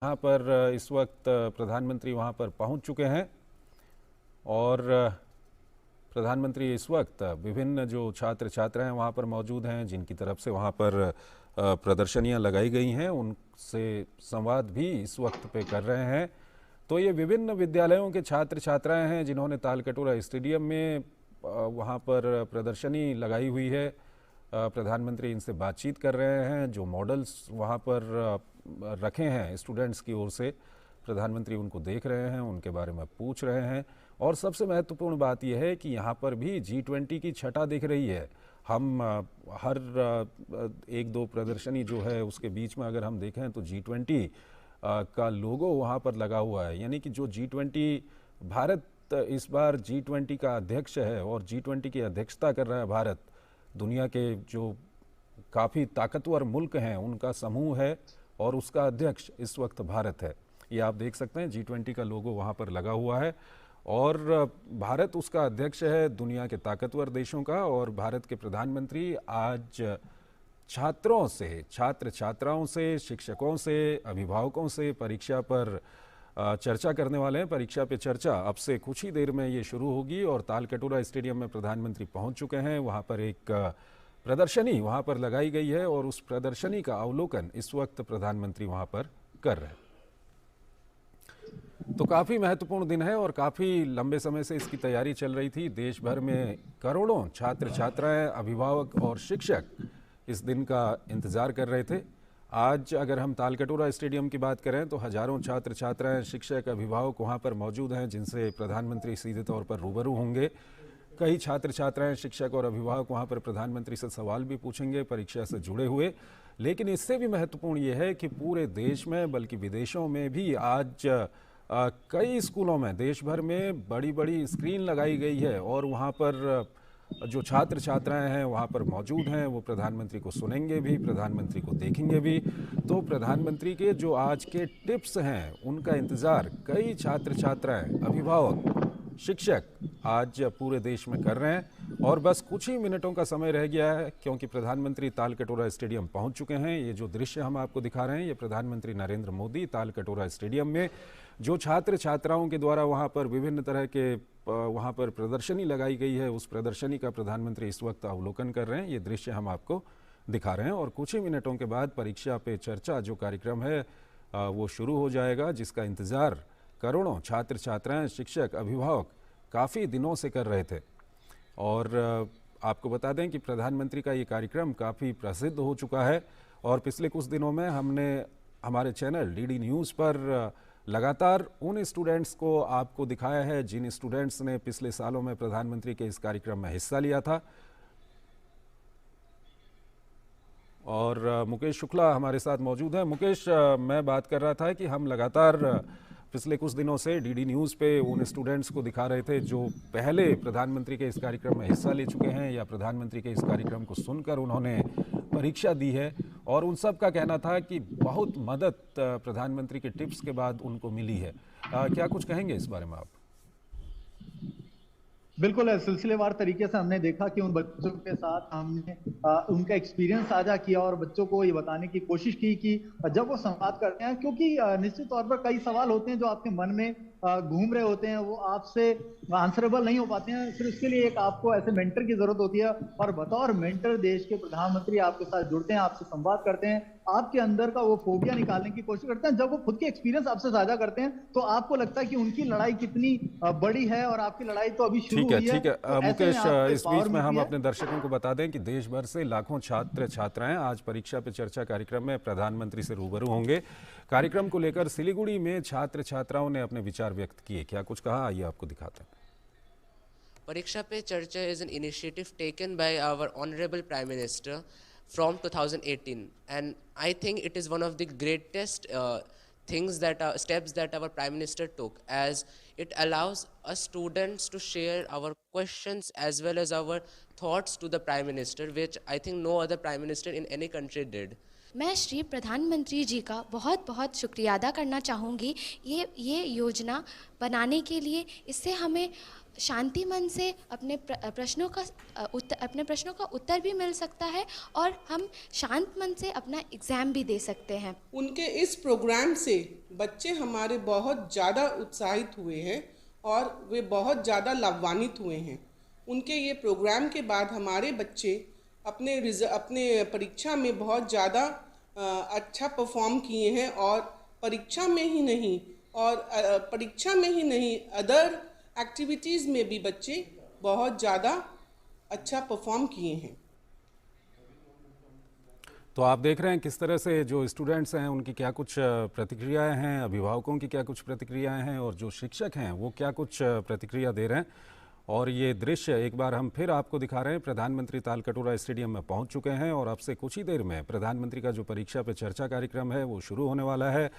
यहाँ पर इस वक्त प्रधानमंत्री वहाँ पर पहुँच चुके हैं और प्रधानमंत्री इस वक्त विभिन्न जो छात्र छात्राएं वहाँ पर मौजूद हैं, जिनकी तरफ से वहाँ पर प्रदर्शनियाँ लगाई गई हैं, उनसे संवाद भी इस वक्त पे कर रहे हैं। तो ये विभिन्न विद्यालयों के छात्र छात्राएं हैं जिन्होंने तालकटोरा स्टेडियम में वहाँ पर प्रदर्शनी लगाई हुई है। प्रधानमंत्री इनसे बातचीत कर रहे हैं। जो मॉडल्स वहाँ पर रखे हैं स्टूडेंट्स की ओर से, प्रधानमंत्री उनको देख रहे हैं, उनके बारे में पूछ रहे हैं। और सबसे महत्वपूर्ण बात यह है कि यहाँ पर भी G20 की छटा दिख रही है। हम हर एक दो प्रदर्शनी जो है उसके बीच में अगर हम देखें तो G20 का लोगो वहाँ पर लगा हुआ है, यानी कि जो G20 भारत इस बार G20 का अध्यक्ष है और G20 की अध्यक्षता कर रहा है भारत। दुनिया के जो काफ़ी ताकतवर मुल्क हैं उनका समूह है और उसका अध्यक्ष इस वक्त भारत है। ये आप देख सकते हैं G20 का लोगो वहाँ पर लगा हुआ है और भारत उसका अध्यक्ष है दुनिया के ताकतवर देशों का। और भारत के प्रधानमंत्री आज छात्रों से, छात्र छात्राओं से, शिक्षकों से, अभिभावकों से परीक्षा पर चर्चा करने वाले हैं। परीक्षा पे चर्चा अब से कुछ ही देर में ये शुरू होगी और तालकटोरा स्टेडियम में प्रधानमंत्री पहुंच चुके हैं। वहाँ पर एक प्रदर्शनी वहाँ पर लगाई गई है और उस प्रदर्शनी का अवलोकन इस वक्त प्रधानमंत्री वहाँ पर कर रहे हैं। तो काफ़ी महत्वपूर्ण दिन है और काफ़ी लंबे समय से इसकी तैयारी चल रही थी। देश भर में करोड़ों छात्र छात्राएं, अभिभावक और शिक्षक इस दिन का इंतज़ार कर रहे थे। आज अगर हम तालकटोरा स्टेडियम की बात करें तो हज़ारों छात्र छात्राएं, शिक्षक, अभिभावक वहाँ पर मौजूद हैं जिनसे प्रधानमंत्री सीधे तौर पर रूबरू होंगे। कई छात्र छात्राएं, शिक्षक और अभिभावक वहाँ पर प्रधानमंत्री से सवाल भी पूछेंगे परीक्षा से जुड़े हुए। लेकिन इससे भी महत्वपूर्ण ये है कि पूरे देश में बल्कि विदेशों में भी आज कई स्कूलों में देश भर में बड़ी बड़ी स्क्रीन लगाई गई है और वहाँ पर जो छात्र छात्राएं हैं वहाँ पर मौजूद हैं, वो प्रधानमंत्री को सुनेंगे भी, प्रधानमंत्री को देखेंगे भी। तो प्रधानमंत्री के जो आज के टिप्स हैं उनका इंतज़ार कई छात्र छात्राएं, अभिभावक, शिक्षक आज पूरे देश में कर रहे हैं। और बस कुछ ही मिनटों का समय रह गया है क्योंकि प्रधानमंत्री तालकटोरा स्टेडियम पहुंच चुके हैं। ये जो दृश्य हम आपको दिखा रहे हैं ये प्रधानमंत्री नरेंद्र मोदी तालकटोरा स्टेडियम में जो छात्र छात्राओं के द्वारा वहां पर विभिन्न तरह के वहां पर प्रदर्शनी लगाई गई है, उस प्रदर्शनी का प्रधानमंत्री इस वक्त अवलोकन कर रहे हैं। ये दृश्य हम आपको दिखा रहे हैं और कुछ ही मिनटों के बाद परीक्षा पे चर्चा जो कार्यक्रम है वो शुरू हो जाएगा, जिसका इंतज़ार करोड़ों छात्र छात्राएं, शिक्षक, अभिभावक काफ़ी दिनों से कर रहे थे। और आपको बता दें कि प्रधानमंत्री का ये कार्यक्रम काफ़ी प्रसिद्ध हो चुका है और पिछले कुछ दिनों में हमने हमारे चैनल DD न्यूज़ पर लगातार उन स्टूडेंट्स को आपको दिखाया है जिन स्टूडेंट्स ने पिछले सालों में प्रधानमंत्री के इस कार्यक्रम में हिस्सा लिया था। और मुकेश शुक्ला हमारे साथ मौजूद हैं। मुकेश, मैं बात कर रहा था कि हम लगातार पिछले कुछ दिनों से DD न्यूज़ पे उन स्टूडेंट्स को दिखा रहे थे जो पहले प्रधानमंत्री के इस कार्यक्रम में हिस्सा ले चुके हैं या प्रधानमंत्री के इस कार्यक्रम को सुनकर उन्होंने परीक्षा दी है, और उन सब का कहना था कि बहुत मदद प्रधानमंत्री के टिप्स के बाद उनको मिली है। क्या कुछ कहेंगे इस बारे में आप? बिल्कुल सिलसिलेवार तरीके से हमने देखा कि उन बच्चों के साथ हमने उनका एक्सपीरियंस साझा किया और बच्चों को ये बताने की कोशिश की कि जब वो संवाद करते हैं, क्योंकि निश्चित तौर पर कई सवाल होते हैं जो आपके मन में घूम रहे होते हैं, वो आपसे आंसरेबल नहीं हो पाते हैं। फिर उसके लिए एक आपको ऐसे मेंटर की जरूरत होती है और बतौर मेंटर देश के प्रधानमंत्री आपके साथ जुड़ते हैं, आपसे संवाद करते हैं, आपके अंदर का वो फोबिया निकालने की कोशिश करते हैं। जब वो खुद के एक्सपीरियंस आपसे साझा करते हैं तो आपको लगता है कि उनकी लड़ाई कितनी बड़ी है और आपकी लड़ाई तो अभी शुरू हुई है। ठीक है तो ऐसे में मुकेश, आपको इस पावर बीच में मिलती हम है। अपने दर्शकों को बता दें कि देश भर से लाखों छात्र छात्राएं आज परीक्षा पे चर्चा कार्यक्रम में प्रधानमंत्री से रूबरू होंगे। कार्यक्रम को लेकर सिलीगुड़ी में छात्र छात्राओं ने अपने विचार व्यक्त किए। क्या कुछ कहा, आइए आपको दिखाते हैं। Pariksha Pe Charcha is an initiative taken by our Honorable Prime Minister from 2018, and I think it is one of the greatest steps that our Prime Minister took, as it allows us students to share our questions as well as our thoughts to the Prime Minister, which I think no other Prime Minister in any country did. मैं श्री प्रधानमंत्री जी का बहुत बहुत शुक्रिया अदा करना चाहूँगी ये योजना बनाने के लिए। इससे हमें शांति मन से अपने प्रश्नों का उत्तर भी मिल सकता है और हम शांत मन से अपना एग्ज़ाम भी दे सकते हैं। उनके इस प्रोग्राम से बच्चे हमारे बहुत ज़्यादा उत्साहित हुए हैं और वे बहुत ज़्यादा लाभान्वित हुए हैं। उनके ये प्रोग्राम के बाद हमारे बच्चे अपने परीक्षा में बहुत ज़्यादा अच्छा परफॉर्म किए हैं और परीक्षा में ही नहीं अदर एक्टिविटीज़ में भी बच्चे बहुत ज़्यादा अच्छा परफॉर्म किए हैं। तो आप देख रहे हैं किस तरह से जो स्टूडेंट्स हैं उनकी क्या कुछ प्रतिक्रियाएं हैं, अभिभावकों की क्या कुछ प्रतिक्रियाएं हैं और जो शिक्षक हैं वो क्या कुछ प्रतिक्रिया दे रहे हैं। और ये दृश्य एक बार हम फिर आपको दिखा रहे हैं। प्रधानमंत्री तालकटोरा स्टेडियम में पहुंच चुके हैं और अब से कुछ ही देर में प्रधानमंत्री का जो परीक्षा पे चर्चा कार्यक्रम है वो शुरू होने वाला है।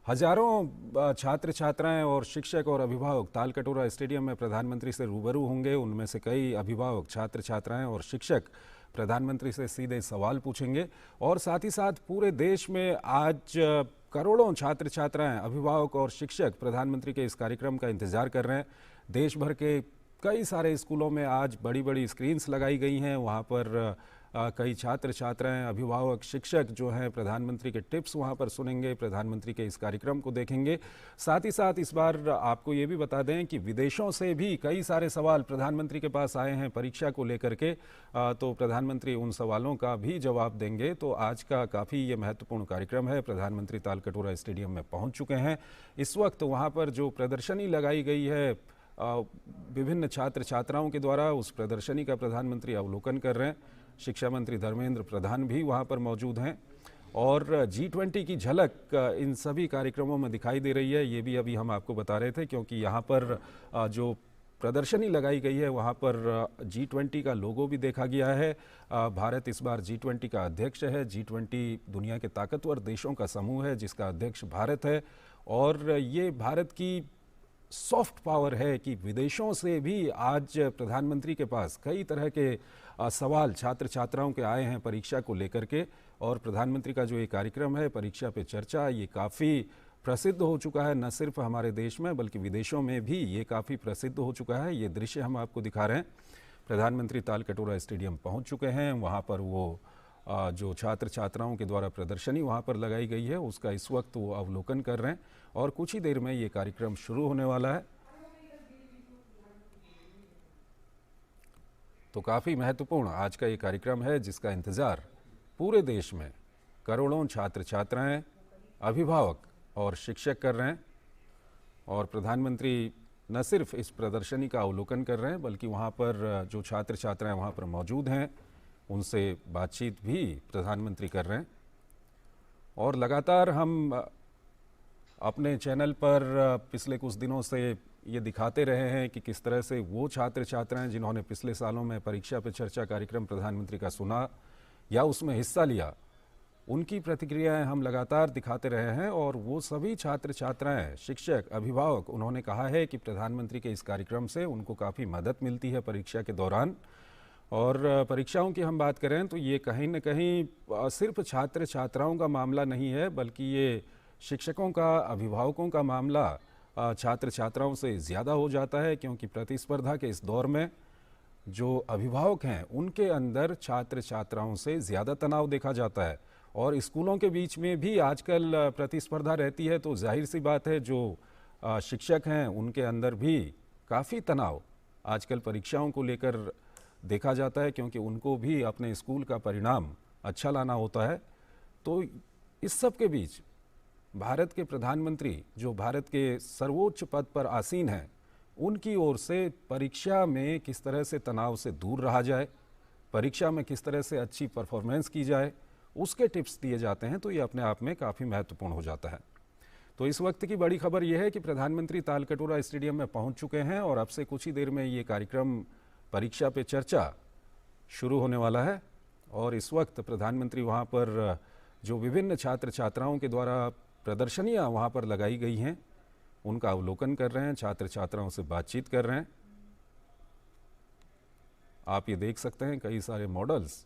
हजारों छात्र छात्राएं और शिक्षक और अभिभावक तालकटोरा स्टेडियम में प्रधानमंत्री से रूबरू होंगे। उनमें से कई अभिभावक, छात्र छात्राएं और शिक्षक प्रधानमंत्री से सीधे सवाल पूछेंगे। और साथ ही साथ पूरे देश में आज करोड़ों छात्र छात्राएं, अभिभावक और शिक्षक प्रधानमंत्री के इस कार्यक्रम का इंतजार कर रहे हैं। देश भर के कई सारे स्कूलों में आज बड़ी बड़ी स्क्रीन्स लगाई गई हैं। वहाँ पर कई छात्र छात्राएं, अभिभावक, शिक्षक जो हैं प्रधानमंत्री के टिप्स वहाँ पर सुनेंगे, प्रधानमंत्री के इस कार्यक्रम को देखेंगे। साथ ही साथ इस बार आपको ये भी बता दें कि विदेशों से भी कई सारे सवाल प्रधानमंत्री के पास आए हैं परीक्षा को लेकर के, तो प्रधानमंत्री उन सवालों का भी जवाब देंगे। तो आज का काफ़ी ये महत्वपूर्ण कार्यक्रम है। प्रधानमंत्री तालकटोरा स्टेडियम में पहुँच चुके हैं। इस वक्त वहाँ पर जो प्रदर्शनी लगाई गई है विभिन्न छात्र छात्राओं के द्वारा, उस प्रदर्शनी का प्रधानमंत्री अवलोकन कर रहे हैं। शिक्षा मंत्री धर्मेंद्र प्रधान भी वहां पर मौजूद हैं और G20 की झलक इन सभी कार्यक्रमों में दिखाई दे रही है। ये भी अभी हम आपको बता रहे थे क्योंकि यहाँ पर जो प्रदर्शनी लगाई गई है वहाँ पर G20 का लोगो भी देखा गया है। भारत इस बार G20 का अध्यक्ष है। G20 दुनिया के ताकतवर देशों का समूह है जिसका अध्यक्ष भारत है और ये भारत की सॉफ्ट पावर है कि विदेशों से भी आज प्रधानमंत्री के पास कई तरह के सवाल छात्र छात्राओं के आए हैं परीक्षा को लेकर के। और प्रधानमंत्री का जो ये कार्यक्रम है परीक्षा पे चर्चा, ये काफ़ी प्रसिद्ध हो चुका है, न सिर्फ हमारे देश में बल्कि विदेशों में भी ये काफ़ी प्रसिद्ध हो चुका है। ये दृश्य हम आपको दिखा रहे हैं। प्रधानमंत्री तालकटोरा स्टेडियम पहुंच चुके हैं। वहाँ पर वो जो छात्र छात्राओं के द्वारा प्रदर्शनी वहाँ पर लगाई गई है उसका इस वक्त वो अवलोकन कर रहे हैं और कुछ ही देर में ये कार्यक्रम शुरू होने वाला है। तो काफ़ी महत्वपूर्ण आज का ये कार्यक्रम है जिसका इंतज़ार पूरे देश में करोड़ों छात्र छात्राएं, अभिभावक और शिक्षक कर रहे हैं। और प्रधानमंत्री न सिर्फ इस प्रदर्शनी का अवलोकन कर रहे हैं बल्कि वहाँ पर जो छात्र छात्राएं वहाँ पर मौजूद हैं उनसे बातचीत भी प्रधानमंत्री कर रहे हैं। और लगातार हम अपने चैनल पर पिछले कुछ दिनों से ये दिखाते रहे हैं कि किस तरह से वो छात्र छात्राएं जिन्होंने पिछले सालों में परीक्षा पे चर्चा कार्यक्रम प्रधानमंत्री का सुना या उसमें हिस्सा लिया, उनकी प्रतिक्रियाएं हम लगातार दिखाते रहे हैं। और वो सभी छात्र छात्राएं, शिक्षक, अभिभावक, उन्होंने कहा है कि प्रधानमंत्री के इस कार्यक्रम से उनको काफ़ी मदद मिलती है परीक्षा के दौरान। और परीक्षाओं की हम बात करें तो ये कहीं न कहीं सिर्फ छात्र छात्राओं का मामला नहीं है बल्कि ये शिक्षकों का, अभिभावकों का मामला छात्र छात्राओं से ज़्यादा हो जाता है क्योंकि प्रतिस्पर्धा के इस दौर में जो अभिभावक हैं उनके अंदर छात्र छात्राओं से ज़्यादा तनाव देखा जाता है। और स्कूलों के बीच में भी आजकल प्रतिस्पर्धा रहती है तो जाहिर सी बात है जो शिक्षक हैं उनके अंदर भी काफ़ी तनाव आजकल परीक्षाओं को लेकर देखा जाता है क्योंकि उनको भी अपने स्कूल का परिणाम अच्छा लाना होता है। तो इस सब के बीच भारत के प्रधानमंत्री जो भारत के सर्वोच्च पद पर आसीन हैं उनकी ओर से परीक्षा में किस तरह से तनाव से दूर रहा जाए, परीक्षा में किस तरह से अच्छी परफॉर्मेंस की जाए, उसके टिप्स दिए जाते हैं। तो ये अपने आप में काफ़ी महत्वपूर्ण हो जाता है। तो इस वक्त की बड़ी खबर यह है कि प्रधानमंत्री तालकटोरा स्टेडियम में पहुंच चुके हैं और अब से कुछ ही देर में ये कार्यक्रम परीक्षा पे चर्चा शुरू होने वाला है। और इस वक्त प्रधानमंत्री वहाँ पर जो विभिन्न छात्र छात्राओं के द्वारा प्रदर्शनियाँ वहाँ पर लगाई गई हैं उनका अवलोकन कर रहे हैं, छात्र छात्राओं से बातचीत कर रहे हैं। आप ये देख सकते हैं कई सारे मॉडल्स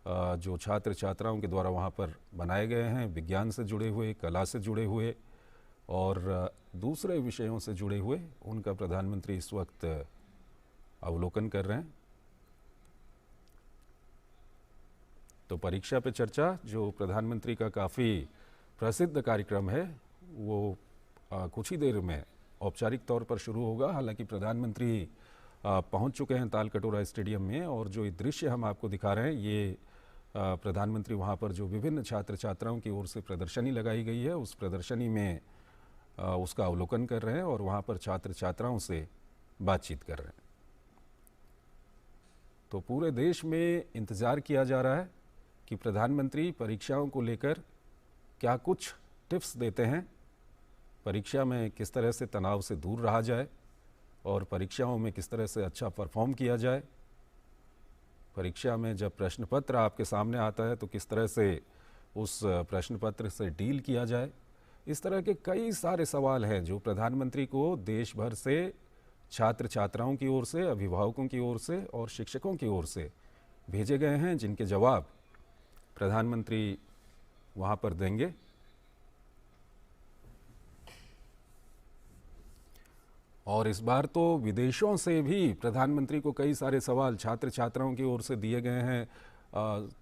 जो छात्र छात्राओं के द्वारा वहाँ पर बनाए गए हैं, विज्ञान से जुड़े हुए, कला से जुड़े हुए और दूसरे विषयों से जुड़े हुए, उनका प्रधानमंत्री इस वक्त अवलोकन कर रहे हैं। तो परीक्षा पे चर्चा जो प्रधानमंत्री का काफ़ी प्रसिद्ध कार्यक्रम है, वो कुछ ही देर में औपचारिक तौर पर शुरू होगा। हालांकि प्रधानमंत्री पहुंच चुके हैं तालकटोरा स्टेडियम में, और जो दृश्य हम आपको दिखा रहे हैं ये प्रधानमंत्री वहां पर जो विभिन्न छात्र छात्राओं की ओर से प्रदर्शनी लगाई गई है, उस प्रदर्शनी में उसका अवलोकन कर रहे हैं और वहां पर छात्र छात्राओं से बातचीत कर रहे हैं। तो पूरे देश में इंतज़ार किया जा रहा है कि प्रधानमंत्री परीक्षाओं को लेकर क्या कुछ टिप्स देते हैं, परीक्षा में किस तरह से तनाव से दूर रहा जाए और परीक्षाओं में किस तरह से अच्छा परफॉर्म किया जाए, परीक्षा में जब प्रश्न पत्र आपके सामने आता है तो किस तरह से उस प्रश्न पत्र से डील किया जाए। इस तरह के कई सारे सवाल हैं जो प्रधानमंत्री को देश भर से छात्र छात्राओं की ओर से, अभिभावकों की ओर से और शिक्षकों की ओर से भेजे गए हैं, जिनके जवाब प्रधानमंत्री वहाँ पर देंगे। और इस बार तो विदेशों से भी प्रधानमंत्री को कई सारे सवाल छात्र छात्राओं की ओर से दिए गए हैं।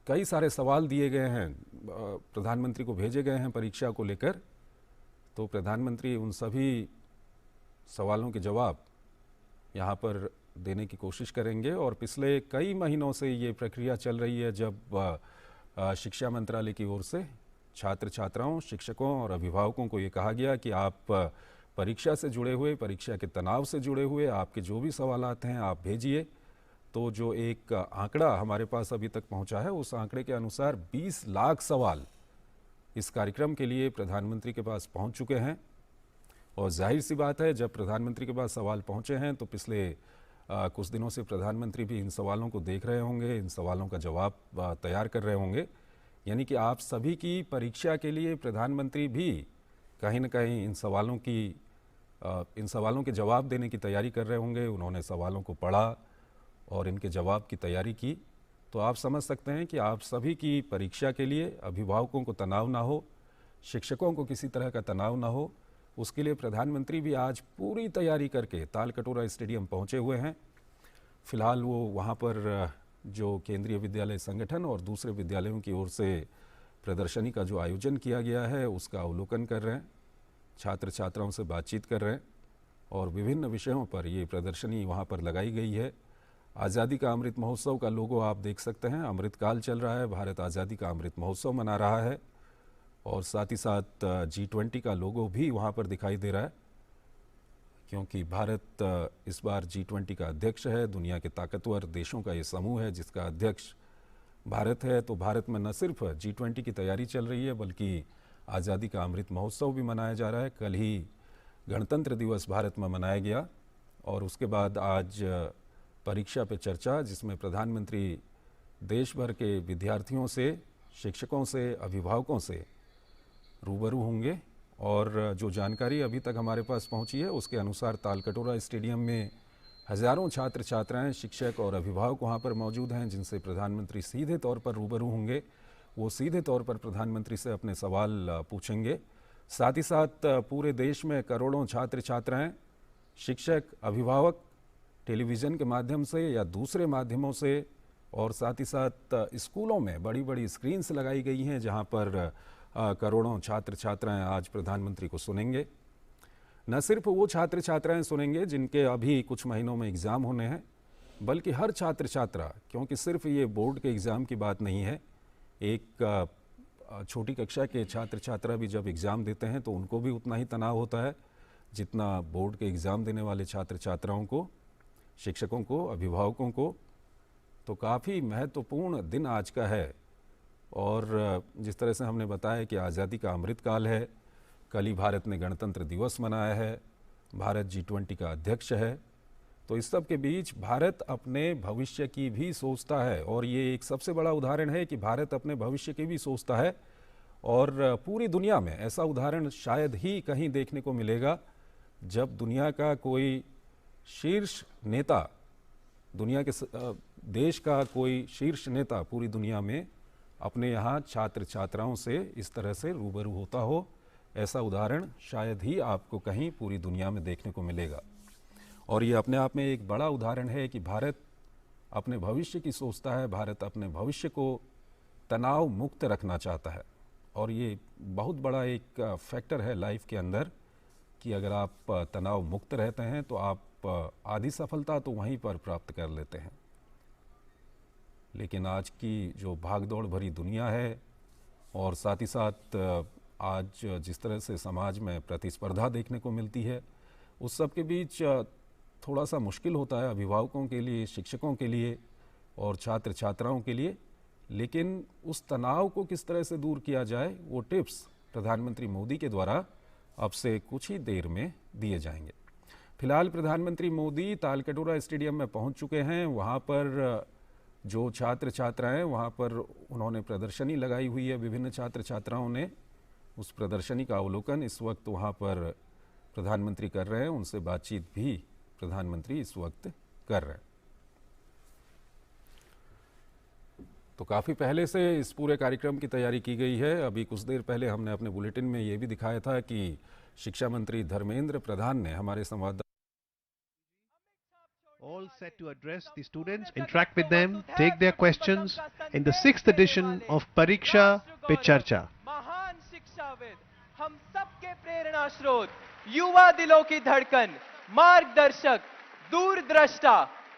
कई सारे सवाल दिए गए हैं, प्रधानमंत्री को भेजे गए हैं परीक्षा को लेकर। तो प्रधानमंत्री उन सभी सवालों के जवाब यहाँ पर देने की कोशिश करेंगे। और पिछले कई महीनों से ये प्रक्रिया चल रही है जब शिक्षा मंत्रालय की ओर से छात्र छात्राओं, शिक्षकों और अभिभावकों को ये कहा गया कि आप परीक्षा से जुड़े हुए, परीक्षा के तनाव से जुड़े हुए आपके जो भी सवालात हैं आप भेजिए। तो जो एक आंकड़ा हमारे पास अभी तक पहुंचा है, उस आंकड़े के अनुसार 20 लाख सवाल इस कार्यक्रम के लिए प्रधानमंत्री के पास पहुंच चुके हैं। और जाहिर सी बात है, जब प्रधानमंत्री के पास सवाल पहुंचे हैं तो पिछले कुछ दिनों से प्रधानमंत्री भी इन सवालों को देख रहे होंगे, इन सवालों का जवाब तैयार कर रहे होंगे। यानी कि आप सभी की परीक्षा के लिए प्रधानमंत्री भी कहीं न कहीं इन सवालों के जवाब देने की तैयारी कर रहे होंगे। उन्होंने सवालों को पढ़ा और इनके जवाब की तैयारी की। तो आप समझ सकते हैं कि आप सभी की परीक्षा के लिए अभिभावकों को तनाव ना हो, शिक्षकों को किसी तरह का तनाव ना हो, उसके लिए प्रधानमंत्री भी आज पूरी तैयारी करके तालकटोरा स्टेडियम पहुंचे हुए हैं। फिलहाल वो वहाँ पर जो केंद्रीय विद्यालय संगठन और दूसरे विद्यालयों की ओर से प्रदर्शनी का जो आयोजन किया गया है उसका अवलोकन कर रहे हैं, छात्र छात्राओं से बातचीत कर रहे हैं और विभिन्न विषयों पर ये प्रदर्शनी वहाँ पर लगाई गई है। आज़ादी का अमृत महोत्सव का लोगो आप देख सकते हैं, अमृतकाल चल रहा है, भारत आज़ादी का अमृत महोत्सव मना रहा है और साथ ही साथ G20 का लोगो भी वहाँ पर दिखाई दे रहा है, क्योंकि भारत इस बार G20 का अध्यक्ष है। दुनिया के ताकतवर देशों का ये समूह है जिसका अध्यक्ष भारत है। तो भारत में न सिर्फ G20 की तैयारी चल रही है बल्कि आज़ादी का अमृत महोत्सव भी मनाया जा रहा है। कल ही गणतंत्र दिवस भारत में मनाया गया और उसके बाद आज परीक्षा पे चर्चा, जिसमें प्रधानमंत्री देश भर के विद्यार्थियों से, शिक्षकों से, अभिभावकों से रूबरू होंगे। और जो जानकारी अभी तक हमारे पास पहुंची है उसके अनुसार तालकटोरा स्टेडियम में हज़ारों छात्र छात्राएं, शिक्षक और अभिभावक वहां पर मौजूद हैं, जिनसे प्रधानमंत्री सीधे तौर पर रूबरू होंगे। वो सीधे तौर पर प्रधानमंत्री से अपने सवाल पूछेंगे। साथ ही साथ पूरे देश में करोड़ों छात्र छात्राएं, शिक्षक, अभिभावक टेलीविज़न के माध्यम से या दूसरे माध्यमों से और साथ ही साथ स्कूलों में बड़ी बड़ी स्क्रीन्स लगाई गई हैं जहां पर करोड़ों छात्र छात्राएं आज प्रधानमंत्री को सुनेंगे। न सिर्फ वो छात्र छात्राएं सुनेंगे जिनके अभी कुछ महीनों में एग्ज़ाम होने हैं, बल्कि हर छात्र छात्रा, क्योंकि सिर्फ ये बोर्ड के एग्ज़ाम की बात नहीं है। एक छोटी कक्षा के छात्र छात्रा भी जब एग्ज़ाम देते हैं तो उनको भी उतना ही तनाव होता है जितना बोर्ड के एग्ज़ाम देने वाले छात्र छात्राओं को, शिक्षकों को, अभिभावकों को। तो काफ़ी महत्वपूर्ण दिन आज का है। और जिस तरह से हमने बताया कि आज़ादी का अमृतकाल है, कल ही भारत ने गणतंत्र दिवस मनाया है, भारत G20 का अध्यक्ष है। तो इस सब के बीच भारत अपने भविष्य की भी सोचता है और ये एक सबसे बड़ा उदाहरण है कि भारत अपने भविष्य की भी सोचता है। और पूरी दुनिया में ऐसा उदाहरण शायद ही कहीं देखने को मिलेगा जब दुनिया का कोई शीर्ष नेता दुनिया के देश का कोई शीर्ष नेता पूरी दुनिया में अपने यहाँ छात्र छात्राओं से इस तरह से रूबरू होता हो, ऐसा उदाहरण शायद ही आपको कहीं पूरी दुनिया में देखने को मिलेगा। और ये अपने आप में एक बड़ा उदाहरण है कि भारत अपने भविष्य की सोचता है, भारत अपने भविष्य को तनाव मुक्त रखना चाहता है। और ये बहुत बड़ा एक फैक्टर है लाइफ के अंदर कि अगर आप तनाव मुक्त रहते हैं तो आप आधी सफलता तो वहीं पर प्राप्त कर लेते हैं। लेकिन आज की जो भागदौड़ भरी दुनिया है और साथ ही साथ आज जिस तरह से समाज में प्रतिस्पर्धा देखने को मिलती है, उस सब के बीच थोड़ा सा मुश्किल होता है अभिभावकों के लिए, शिक्षकों के लिए और छात्र छात्राओं के लिए। लेकिन उस तनाव को किस तरह से दूर किया जाए, वो टिप्स प्रधानमंत्री मोदी के द्वारा अब से कुछ ही देर में दिए जाएंगे। फिलहाल प्रधानमंत्री मोदी तालकटोरा स्टेडियम में पहुंच चुके हैं। वहां पर जो छात्र छात्राएं, वहां पर उन्होंने प्रदर्शनी लगाई हुई है, विभिन्न छात्र छात्राओं ने उस प्रदर्शनी का अवलोकन इस वक्त वहां पर प्रधानमंत्री कर रहे हैं। उनसे बातचीत भी प्रधानमंत्री इस वक्त कर रहे हैं। तो काफ़ी पहले से इस पूरे कार्यक्रम की तैयारी की गई है। अभी कुछ देर पहले हमने अपने बुलेटिन में ये भी दिखाया था कि शिक्षा मंत्री धर्मेंद्र प्रधान ने हमारे संवाददाता all set to address the students, interact with them, take their questions in the 6th edition of Pariksha Pe Charcha. महान शिक्षाविद, हम सबके प्रेरणा स्रोत, युवा दिलों की धड़कन, मार्गदर्शक, दूरदृष्टा,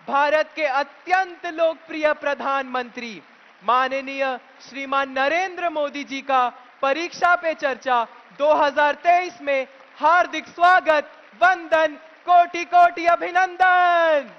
भारत के अत्यंत लोकप्रिय प्रधानमंत्री माननीय श्रीमान नरेंद्र मोदी जी का परीक्षा पे चर्चा 2023 में हार्दिक स्वागत, वंदन, कोटि कोटि अभिनंदन।